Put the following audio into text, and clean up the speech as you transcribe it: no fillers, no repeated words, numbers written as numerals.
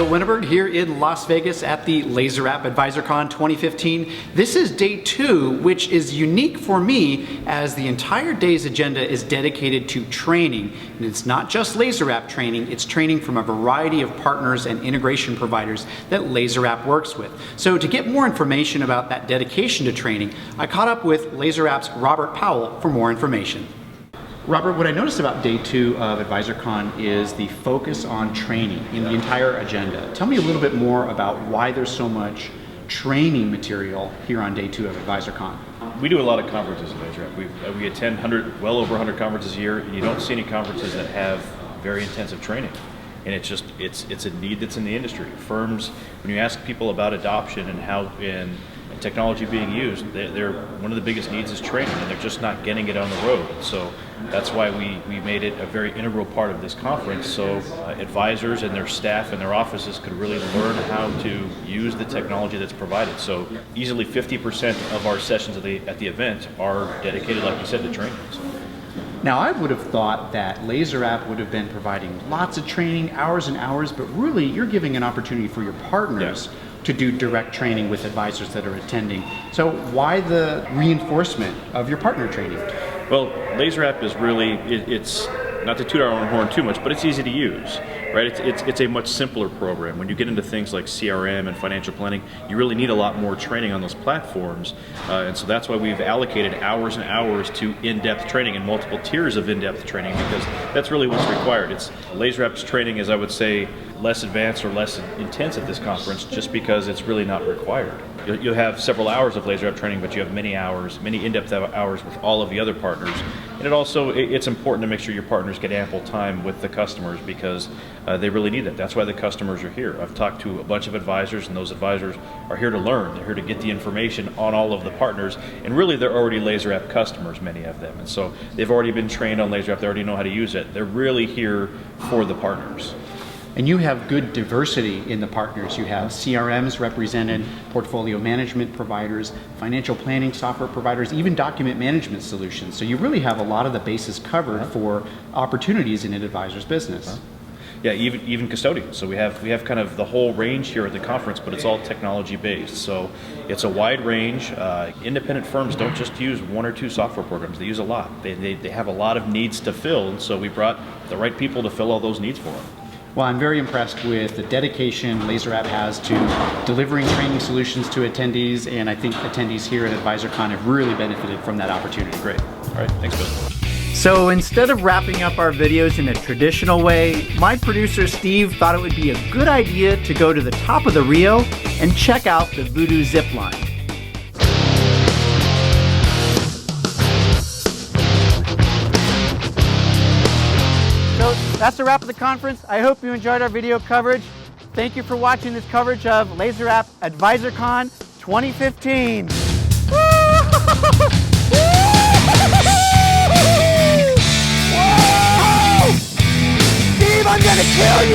Bill Winterberg here in Las Vegas at the Laser App AdvisorCon 2015. This is day 2, which is unique for me as the entire day's agenda is dedicated to training. And it's not just Laser App training, it's training from a variety of partners and integration providers that Laser App works with. So to get more information about that dedication to training, I caught up with Laser App's Robert Powell for more information. Robert, what I noticed about day 2 of AdvisorCon is the focus on training in the entire agenda. Tell me a little bit more about why there's so much training material here on day 2 of AdvisorCon. We do a lot of conferences at Laser App. We attend well over 100 conferences a year, and you don't see any conferences that have very intensive training. And it's a need that's in the industry. Firms, when you ask people about adoption and how technology being used, they're one of the biggest needs is training, and they're just not getting it on the road. So that's why we made it a very integral part of this conference, so advisors and their staff and their offices could really learn how to use the technology that's provided. So easily 50% of our sessions at the event are dedicated, like you said, to training. So. Now, I would have thought that Laser App would have been providing lots of training, hours and hours, but really you're giving an opportunity for your partners to do direct training with advisors that are attending. So why the reinforcement of your partner training? Well, Laser App is really, it's not to toot our own horn too much, but it's easy to use, right? It's a much simpler program. When you get into things like CRM and financial planning, you really need a lot more training on those platforms, and so that's why we've allocated hours and hours to in-depth training and multiple tiers of in-depth training, because that's really what's required. It's Laser App's training is, I would say, less advanced or less intense at this conference just because it's really not required. You'll have several hours of Laser App training, but you have many in-depth hours with all of the other partners. And it's important to make sure your partners get ample time with the customers, because they really need that. That's why the customers are here. I've talked to a bunch of advisors, and those advisors are here to learn. They're here to get the information on all of the partners, and really they're already Laser App customers, many of them. And so they've already been trained on Laser App. They already know how to use it. They're really here for the partners. And you have good diversity in the partners. You have CRMs represented, portfolio management providers, financial planning software providers, even document management solutions. So you really have a lot of the bases covered for opportunities in an advisor's business. Yeah, even custodians. So we have kind of the whole range here at the conference, but it's all technology based. So it's a wide range. Independent firms don't just use 1 or 2 software programs. They use a lot. They have a lot of needs to fill, and so we brought the right people to fill all those needs for them. Well, I'm very impressed with the dedication Laser App has to delivering training solutions to attendees, and I think attendees here at AdvisorCon have really benefited from that opportunity. Great. All right, thanks, Bill. So instead of wrapping up our videos in a traditional way, my producer Steve thought it would be a good idea to go to the top of the Rio and check out the Voodoo Zipline. So that's a wrap of the conference. I hope you enjoyed our video coverage. Thank you for watching this coverage of Laser App AdvisorCon 2015. Whoa! Steve, I'm gonna kill you!